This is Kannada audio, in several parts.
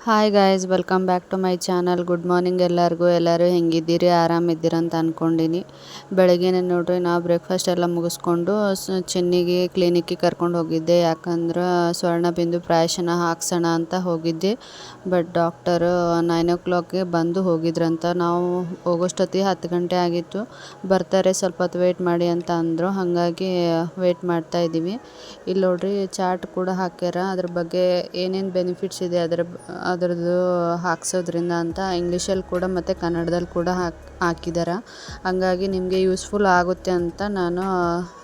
Hi guys, welcome back to my channel. Good morning ಎಲ್ಲರೂ ಹೆಂಗಿದ್ದೀರಿ? ಆರಾಮಿದ್ದೀರ ಅಂತ ಅಂದ್ಕೊಂಡಿನಿ. ಬೆಳಗ್ಗೆನೇ ನೋಡ್ರಿ ನಾವು ಬ್ರೇಕ್ಫಾಸ್ಟ್ ಎಲ್ಲ ಮುಗಿಸ್ಕೊಂಡು ಚಿನ್ನಿಗೆ ಕ್ಲಿನಿಕ್ಕಿಗೆ ಕರ್ಕೊಂಡು ಹೋಗಿದ್ದೆ. ಯಾಕಂದ್ರೆ ಸ್ವರ್ಣಬಿಂದು ಪ್ರಾಯಶನ ಹಾಕ್ಸೋಣ ಅಂತ ಹೋಗಿದ್ದೆ. ಬಟ್ ಡಾಕ್ಟರು 9 o'clockಗೆ ಬಂದು ಹೋಗಿದ್ರಂತ. ನಾವು ಹೋಗೋಷ್ಟೊತ್ತಿಗೆ 10 ಗಂಟೆ ಆಗಿತ್ತು. ಬರ್ತಾರೆ, ಸ್ವಲ್ಪ ಹೊತ್ತು ವೆಯ್ಟ್ ಮಾಡಿ ಅಂತ ಅಂದರು. ಹಾಗಾಗಿ ವೆಯ್ಟ್ ಮಾಡ್ತಾ ಇದ್ದೀವಿ. ಇಲ್ಲಿ ನೋಡ್ರಿ ಚಾರ್ಟ್ ಕೂಡ ಹಾಕ್ಯಾರ. ಅದ್ರ ಬಗ್ಗೆ ಏನೇನು ಬೆನಿಫಿಟ್ಸ್ ಇದೆ ಅದರದ್ದು ಹಾಕ್ಸೋದ್ರಿಂದ ಅಂತ ಇಂಗ್ಲೀಷಲ್ಲಿ ಕೂಡ ಮತ್ತು ಕನ್ನಡದಲ್ಲಿ ಕೂಡ ಹಾಕಿದ್ದಾರೆ. ಹಂಗಾಗಿ ನಿಮಗೆ ಯೂಸ್ಫುಲ್ ಆಗುತ್ತೆ ಅಂತ ನಾನು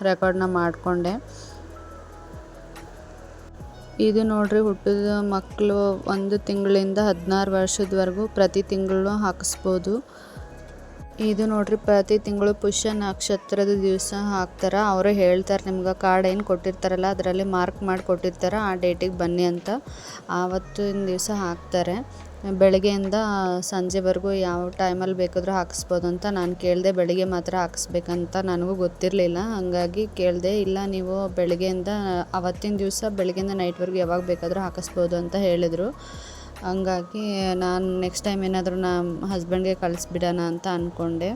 ರೆಕಾರ್ಡ್ನ ಮಾಡಿಕೊಂಡೆ. ಇದು ನೋಡ್ರಿ, ಹುಟ್ಟಿದ ಮಕ್ಕಳು 1 ತಿಂಗಳಿಂದ 16 ವರ್ಷದವರೆಗೂ ಪ್ರತಿ ತಿಂಗಳು ಹಾಕಿಸ್ಬೋದು. ಇದು ನೋಡ್ರಿ, ಪ್ರತಿ ತಿಂಗಳು ಪುಷ್ಯ ನಕ್ಷತ್ರದ ದಿವಸ ಹಾಕ್ತಾರೆ. ಅವರೇ ಹೇಳ್ತಾರೆ, ನಿಮ್ಗೆ ಕಾರ್ಡ್ ಏನು ಕೊಟ್ಟಿರ್ತಾರಲ್ಲ ಅದರಲ್ಲಿ ಮಾರ್ಕ್ ಮಾಡಿ ಕೊಟ್ಟಿರ್ತಾರೆ, ಆ ಡೇಟಿಗೆ ಬನ್ನಿ ಅಂತ. ಆವತ್ತಿನ ದಿವಸ ಹಾಕ್ತಾರೆ. ಬೆಳಗ್ಗೆಯಿಂದ ಸಂಜೆವರೆಗೂ ಯಾವ ಟೈಮಲ್ಲಿ ಬೇಕಾದರೂ ಹಾಕಿಸ್ಬೋದು ಅಂತ ನಾನು ಕೇಳಿದೆ. ಬೆಳಗ್ಗೆ ಮಾತ್ರ ಹಾಕಿಸ್ಬೇಕಂತ ನನಗೂ ಗೊತ್ತಿರಲಿಲ್ಲ. ಹಾಗಾಗಿ ಕೇಳಿದೆ. ಇಲ್ಲ, ನೀವು ಬೆಳಗ್ಗೆಯಿಂದ ಅವತ್ತಿನ ದಿವಸ ಬೆಳಗ್ಗೆಯಿಂದ ನೈಟ್ವರೆಗೂ ಯಾವಾಗ ಬೇಕಾದರೂ ಹಾಕಿಸ್ಬೋದು ಅಂತ ಹೇಳಿದರು. ಹಂಗಾಗಿ ನಾನು ನೆಕ್ಸ್ಟ್ ಟೈಮ್ ಏನಾದರೂ ನಮ್ಮ ಹಸ್ಬೆಂಡ್ಗೆ ಕಳಿಸ್ಬಿಡೋಣ ಅಂತ ಅಂದ್ಕೊಂಡೆ.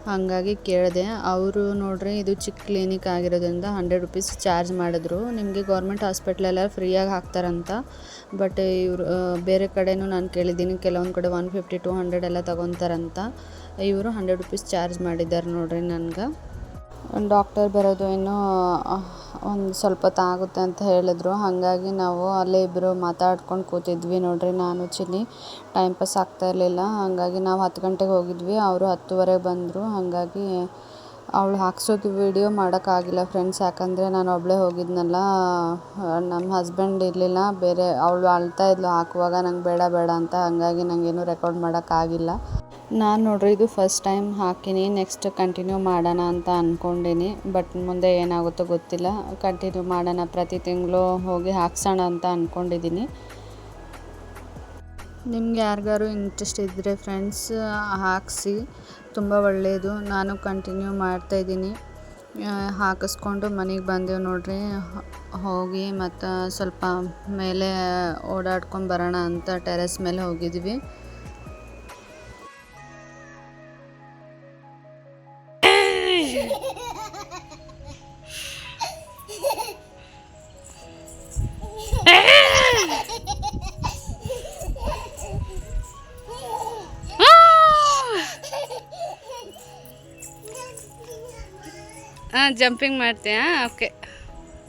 ಹಾಗಾಗಿ ಕೇಳಿದೆ. ಅವರು ನೋಡ್ರಿ, ಇದು ಚಿಕ್ಕ ಕ್ಲಿನಿಕ್ ಆಗಿರೋದ್ರಿಂದ 100 rupees ಚಾರ್ಜ್ ಮಾಡಿದ್ರು. ನಿಮಗೆ ಗೌರ್ಮೆಂಟ್ ಹಾಸ್ಪಿಟ್ಲೆಲ್ಲ ಫ್ರೀಯಾಗಿ ಹಾಕ್ತಾರಂತ. ಬಟ್ ಇವರು ಬೇರೆ ಕಡೆನೂ ನಾನು ಕೇಳಿದ್ದೀನಿ, ಕೆಲವೊಂದು ಕಡೆ 150-200 ಎಲ್ಲ ತೊಗೊತಾರಂತ. ಇವರು 100 rupees ಚಾರ್ಜ್ ಮಾಡಿದ್ದಾರೆ ನೋಡ್ರಿ ನನಗೆ. ಡಾಕ್ಟರ್ ಬರೋದು ಇನ್ನೂ ಒಂದು ಸ್ವಲ್ಪ ಹೊತ್ತು ಆಗುತ್ತೆ ಅಂತ ಹೇಳಿದ್ರು. ಹಾಗಾಗಿ ನಾವು ಅಲ್ಲೇ ಇಬ್ಬರು ಮಾತಾಡ್ಕೊಂಡು ಕೂತಿದ್ವಿ ನೋಡ್ರಿ. ನಾನು ಚಿನ್ನಿ ಟೈಮ್ ಪಾಸ್ ಆಗ್ತಾಯಿರಲಿಲ್ಲ. ಹಾಗಾಗಿ ನಾವು 10 ಗಂಟೆಗೆ ಹೋಗಿದ್ವಿ, ಅವರು 10:30 ಬಂದರು. ಹಾಗಾಗಿ ಅವಳು ಹಾಕ್ಸೋದು ವಿಡಿಯೋ ಮಾಡೋಕ್ಕಾಗಿಲ್ಲ ಫ್ರೆಂಡ್ಸ್. ಯಾಕಂದರೆ ನಾನು ಒಬ್ಬಳೇ ಹೋಗಿದ್ನಲ್ಲ, ನಮ್ಮ ಹಸ್ಬೆಂಡ್ ಇರಲಿಲ್ಲ. ಬೇರೆ ಅವಳು ಅಳ್ತಾಯಿದ್ಲು ಹಾಕುವಾಗ, ನಂಗೆ ಬೇಡ ಅಂತ. ಹಾಗಾಗಿ ನನಗೇನು ರೆಕಾರ್ಡ್ ಮಾಡೋಕ್ಕಾಗಿಲ್ಲ. ನಾನು ನೋಡ್ರಿ, ಇದು ಫಸ್ಟ್ ಟೈಮ್ ಹಾಕೀನಿ. ನೆಕ್ಸ್ಟ್ ಕಂಟಿನ್ಯೂ ಮಾಡೋಣ ಅಂತ ಅಂದ್ಕೊಂಡೀನಿ. ಬಟ್ ಮುಂದೆ ಏನಾಗುತ್ತೋ ಗೊತ್ತಿಲ್ಲ. ಕಂಟಿನ್ಯೂ ಮಾಡೋಣ, ಪ್ರತಿ ತಿಂಗಳು ಹೋಗಿ ಹಾಕ್ಸೋಣ ಅಂತ ಅಂದ್ಕೊಂಡಿದ್ದೀನಿ. ನಿಮ್ಗೆ ಯಾರಿಗಾರು ಇಂಟ್ರೆಸ್ಟ್ ಇದ್ದರೆ ಫ್ರೆಂಡ್ಸ್ ಹಾಕಿಸಿ, ತುಂಬ ಒಳ್ಳೆಯದು. ನಾನು ಕಂಟಿನ್ಯೂ ಮಾಡ್ತಾಯಿದ್ದೀನಿ. ಹಾಕಿಸ್ಕೊಂಡು ಮನೆಗೆ ಬಂದೆವು ನೋಡ್ರಿ. ಹೋಗಿ ಮತ್ತು ಸ್ವಲ್ಪ ಮೇಲೆ ಓಡಾಡ್ಕೊಂಡು ಬರೋಣ ಅಂತ ಟೆರೆಸ್ ಮೇಲೆ ಹೋಗಿದ್ವಿ. ಜಂಪಿಂಗ್ ಮಾಡ್ತೀಯಾ? ಓಕೆ,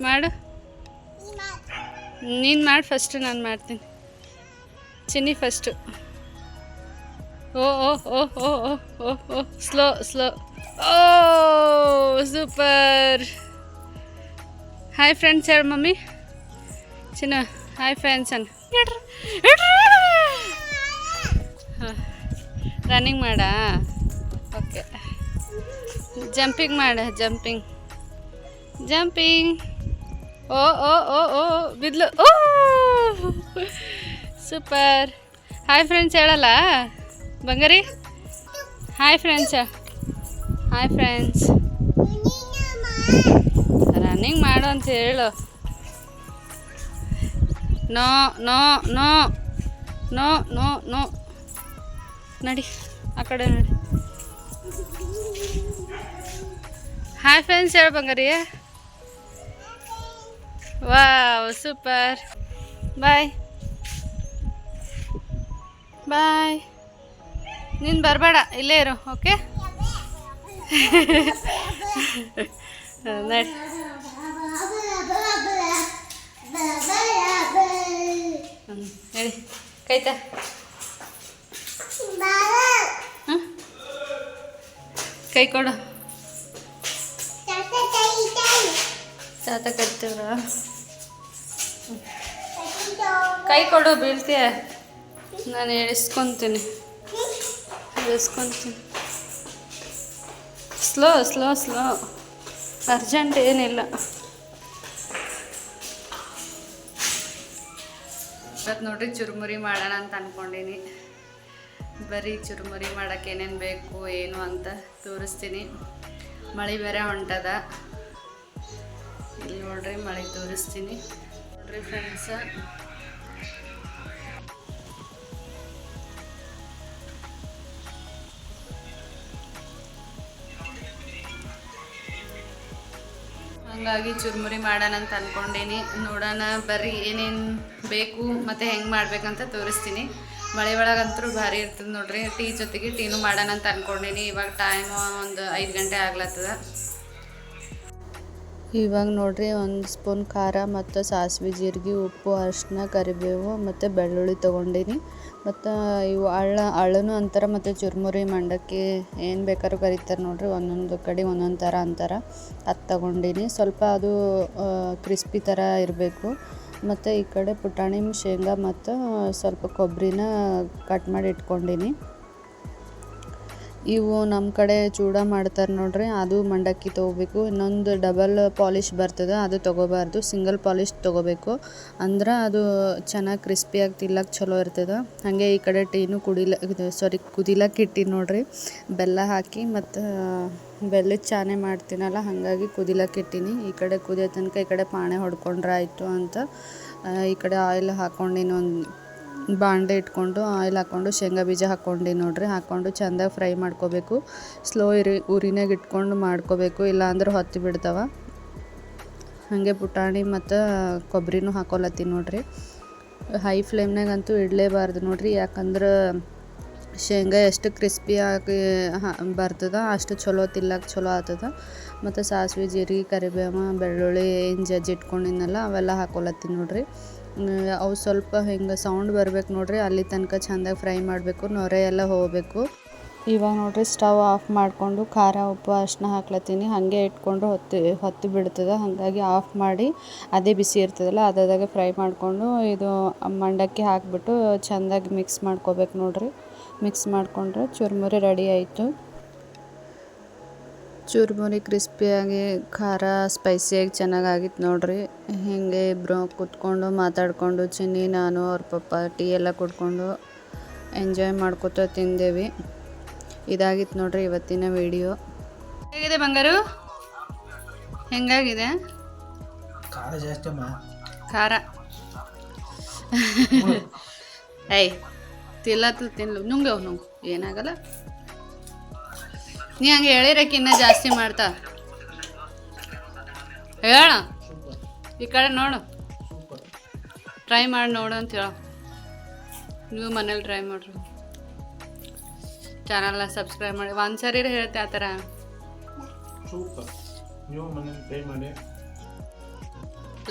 ಮಾಡು. ನೀನು ಮಾಡಿ ಫಸ್ಟು, ನಾನು ಮಾಡ್ತೀನಿ. ಚಿನ್ನಿ ಫಸ್ಟು. ಓ ಓ ಓ ಓ ಓ ಓ ಓ ಸ್ಲೋ ಓ ಸೂಪರ್. ಹಾಯ್ ಫ್ರೆಂಡ್ಸ್ ಹೇಳು ಮಮ್ಮಿ. ಚಿನ್ನ ಹಾಯ್ ಫ್ರೆಂಡ್ಸ್ ಅನ್ನು. ಹಾಂ, ರನ್ನಿಂಗ್ ಮಾಡಾ? ಓಕೆ, ಜಂಪಿಂಗ್ ಮಾಡ. ಜಂಪಿಂಗ್ ಓ ಓ ಓ ಓ ಬಿದ್ಲು. ಓ ಸೂಪರ್. ಹಾಯ್ ಫ್ರೆಂಡ್ಸ್ ಹೇಳಲ್ಲ ಬಂಗಾರಿ? Hi friends. ರನ್ನಿಂಗ್ ಮಾಡು ಅಂತ ಹೇಳು. No no no no no no ನಡಿ, ಆ ಕಡೆ ನಡಿ. ಹಾಯ್ ಫ್ರೆಂಡ್ಸ್ ಹೇಳು ಬಂಗಾರಿ. Wow super. ಬಾಯ್. ನೀನು ಬರಬೇಡ, ಇಲ್ಲೇ ಇರು. ಓಕೆ ನಡಿ. ಹೇಳಿ ಕೈತಾ. ಹಾಂ, ಕೈ ಕೊಡು. ತಾತ ಕಟ್ತೀವ್ರ, ಕೈ ಕೊಡು, ಬೀಳ್ತೀಯ. ನಾನು ಇಳಿಸ್ಕೊತೀನಿ. ಸ್ಲೋ ಅರ್ಜೆಂಟ್ ಏನಿಲ್ಲ. ಇವತ್ತು ನೋಡ್ರಿ ಚುರುಮುರಿ ಮಾಡೋಣ ಅಂತ ಅಂದ್ಕೊಂಡೀನಿ. ಬರೀ ಚುರುಮುರಿ ಮಾಡೋಕ್ಕೆ ಏನೇನು ಬೇಕು ಏನು ಅಂತ ತೋರಿಸ್ತೀನಿ. ಮಳೆ ಬೇರೆ ಹೊಂಟದ. ಇಲ್ಲಿ ನೋಡ್ರಿ, ಮಳೆ ತೋರಿಸ್ತೀನಿ ನೋಡ್ರಿ ಫ್ರೆಂಡ್ಸ. ಹಾಗಾಗಿ ಚುರುಮುರಿ ಮಾಡೋಣ ಅಂತ ಅಂದ್ಕೊಂಡೀನಿ. ನೋಡೋಣ ಬರ್ರಿ ಏನೇನು ಬೇಕು ಮತ್ತು ಹೆಂಗೆ ಮಾಡ್ಬೇಕಂತ ತೋರಿಸ್ತೀನಿ. ಮಳೆ ಒಳಗಂತೂ ಭಾರಿ ಇರ್ತದೆ ನೋಡ್ರಿ. ಟೀ ಜೊತೆಗೆ ಟೀನು ಮಾಡೋಣ ಅಂತ ಅಂದ್ಕೊಂಡೀನಿ. ಇವಾಗ ಟೈಮು ಒಂದು 5 ಗಂಟೆ ಆಗ್ಲತ್ತದ. ಇವಾಗ ನೋಡ್ರಿ 1 ಸ್ಪೂನ್ ಖಾರ ಮತ್ತು ಸಾಸಿವೆ ಜೀರಿಗೆ ಉಪ್ಪು ಅರಿಶಿನ ಕರಿಬೇವು ಮತ್ತು ಬೆಳ್ಳುಳ್ಳಿ ತೊಗೊಂಡೀನಿ. ಮತ್ತು ಇವು ಅಳ್ಳನು ಅಂತಾರೆ ಮತ್ತು ಚುರುಮುರಿ ಮಂಡಕ್ಕಿ ಏನು ಬೇಕಾದ್ರೂ ಕರೀತಾರೆ ನೋಡ್ರಿ. ಒಂದೊಂದು ಕಡೆ ಒಂದೊಂದು ಥರ ಅಂತಾರೆ. ಅದು ತೊಗೊಂಡೀನಿ. ಸ್ವಲ್ಪ ಅದು ಕ್ರಿಸ್ಪಿ ಥರ ಇರಬೇಕು. ಮತ್ತು ಈ ಕಡೆ ಪುಟಾಣಿ ಶೇಂಗಾ ಮತ್ತು ಸ್ವಲ್ಪ ಕೊಬ್ಬರಿನ ಕಟ್ ಮಾಡಿ ಇಟ್ಕೊಂಡೀನಿ. ಇವು ನಮ್ಮ ಕಡೆ ಚೂಡ ಮಾಡ್ತಾರೆ ನೋಡ್ರಿ, ಅದು ಮಂಡಕ್ಕಿ ತೊಗೋಬೇಕು. ಇನ್ನೊಂದು ಡಬಲ್ ಪಾಲಿಶ್ ಬರ್ತದೆ, ಅದು ತೊಗೋಬಾರ್ದು, ಸಿಂಗಲ್ ಪಾಲಿಶ್ ತೊಗೋಬೇಕು. ಅಂದ್ರೆ ಅದು ಚೆನ್ನಾಗಿ ಕ್ರಿಸ್ಪಿಯಾಗಿ ತಿಲ್ಲಕ್ಕೆ ಚಲೋ ಇರ್ತದೆ. ಹಾಗೆ ಈ ಕಡೆ ಟೀನು ಕುದಿಲಕ್ಕೆ ಇಟ್ಟಿನಿ ನೋಡ್ರಿ, ಬೆಲ್ಲ ಹಾಕಿ. ಮತ್ತು ಬೆಲ್ಲದ ಚಾನೆ ಮಾಡ್ತೀನಲ್ಲ, ಹಾಗಾಗಿ ಕುದಿಲಕ್ಕೆ ಇಟ್ಟೀನಿ. ಈ ಕಡೆ ಕುದಿಯೋ ತನಕ ಈ ಕಡೆ ಪಾಣೆ ಹೊಡ್ಕೊಂಡ್ರೆ ಆಯಿತು ಅಂತ ಈ ಕಡೆ ಆಯಿಲ್ ಹಾಕ್ಕೊಂಡಿನಿ. ಒಂದು ಬಾಂಡೆ ಇಟ್ಕೊಂಡು ಆಯಿಲ್ ಹಾಕ್ಕೊಂಡು ಶೇಂಗಾ ಬೀಜ ಹಾಕ್ಕೊಂಡು ನೋಡ್ರಿ, ಹಾಕ್ಕೊಂಡು ಚೆಂದಾಗಿ ಫ್ರೈ ಮಾಡ್ಕೋಬೇಕು. ಸ್ಲೋ ಉರಿನಾಗ ಇಟ್ಕೊಂಡು ಮಾಡ್ಕೋಬೇಕು, ಇಲ್ಲಾಂದ್ರೆ ಹೊತ್ತಿ ಬಿಡ್ತಾವ. ಹಾಗೆ ಪುಟಾಣಿ ಮತ್ತು ಕೊಬ್ಬರಿನೂ ಹಾಕೊಲತ್ತೀನಿ ನೋಡ್ರಿ. ಹೈ ಫ್ಲೇಮ್ನಾಗಂತೂ ಇಡಲೇಬಾರ್ದು ನೋಡ್ರಿ, ಯಾಕಂದ್ರೆ ಶೇಂಗಾ ಎಷ್ಟು ಕ್ರಿಸ್ಪಿಯಾಗಿ ಬರ್ತದೆ ಅಷ್ಟು ಚಲೋ ತಿಲ್ಲಕ್ಕೆ ಚಲೋ ಆಗ್ತದೆ. ಮತ್ತು ಸಾಸಿವೆ ಜೀರಿಗೆ ಕರಿಬೇವು ಬೆಳ್ಳುಳ್ಳಿ ಏನು ಜಜ್ಜಿಟ್ಕೊಂಡಿದ್ನಲ್ಲ ಅವೆಲ್ಲ ಹಾಕೊಲತ್ತೀನಿ ನೋಡ್ರಿ. ಅವು ಸ್ವಲ್ಪ ಹಿಂಗೆ ಸೌಂಡ್ ಬರ್ಬೇಕು ನೋಡ್ರಿ, ಅಲ್ಲಿ ತನಕ ಚೆಂದಾಗಿ ಫ್ರೈ ಮಾಡಬೇಕು, ನೊರೆ ಎಲ್ಲ ಹೋಗಬೇಕು. ಇವಾಗ ನೋಡ್ರಿ ಸ್ಟವ್ ಆಫ್ ಮಾಡಿಕೊಂಡು ಖಾರ ಉಪ್ಪು ಅರಿಶಿನ ಹಾಕ್ಲತ್ತೀನಿ. ಹಾಗೆ ಇಟ್ಕೊಂಡು ಹೊತ್ತಿ ಬಿಡ್ತದೆ, ಹಾಗಾಗಿ ಆಫ್ ಮಾಡಿ ಅದೇ ಬಿಸಿ ಇರ್ತದಲ್ಲ ಅದಾಗೆ ಫ್ರೈ ಮಾಡಿಕೊಂಡು ಇದು ಮಂಡಕ್ಕಿ ಹಾಕಿಬಿಟ್ಟು ಚೆಂದಾಗಿ ಮಿಕ್ಸ್ ಮಾಡ್ಕೋಬೇಕು ನೋಡ್ರಿ. ಮಿಕ್ಸ್ ಮಾಡಿಕೊಂಡ್ರೆ ಚುರುಮುರಿ ರೆಡಿ ಆಯಿತು. ಚುರುಮುರಿ ಕ್ರಿಸ್ಪಿಯಾಗಿ ಖಾರ ಸ್ಪೈಸಿಯಾಗಿ ಚೆನ್ನಾಗಾಗಿತ್ತು ನೋಡ್ರಿ. ಹೀಗೆ ಇಬ್ಬರು ಕೂತ್ಕೊಂಡು ಮಾತಾಡಿಕೊಂಡು ಚಿನ್ನಿ ನಾನು ಅವ್ರ ಪಪ್ಪ ಟೀ ಎಲ್ಲ ಕುಡ್ಕೊಂಡು ಎಂಜಾಯ್ ಮಾಡ್ಕೊತ ತಿಂದೇವಿ. ಇದಾಗಿತ್ತು ನೋಡ್ರಿ ಇವತ್ತಿನ ವಿಡಿಯೋ. ಹೇಗಿದೆ ಬಂಗಾರು? ಹೆಂಗಾಗಿದೆ? ಖಾರ ಜಾಸ್ತಿ ಖಾರ ಏಯ್ ತಿನ್ನಲು ನುಂಗು ಏನಾಗಲ್ಲ. ನೀ ಹಂಗೆ ಹೇಳಿರಕ್ಕೆ ಇನ್ನೂ ಜಾಸ್ತಿ ಮಾಡ್ತಾ ಹೇಳ. ಈ ಕಡೆ ನೋಡು, ಟ್ರೈ ಮಾಡಿ ನೋಡು ಅಂತ ಹೇಳ. ನೀವು ಮನೇಲಿ ಟ್ರೈ ಮಾಡ್ರಿ, ಚಾನಲ್ನ ಸಬ್ಸ್ಕ್ರೈಬ್ ಮಾಡಿ. ಒಂದ್ಸರಿ ಹೇಳ್ತೆ ಆ ಥರ.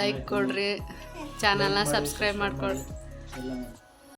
ಲೈಕ್ ಕೊಡ್ರಿ, ಚಾನಲ್ನ ಸಬ್ಸ್ಕ್ರೈಬ್ ಮಾಡ್ಕೊಳ್ರಿ.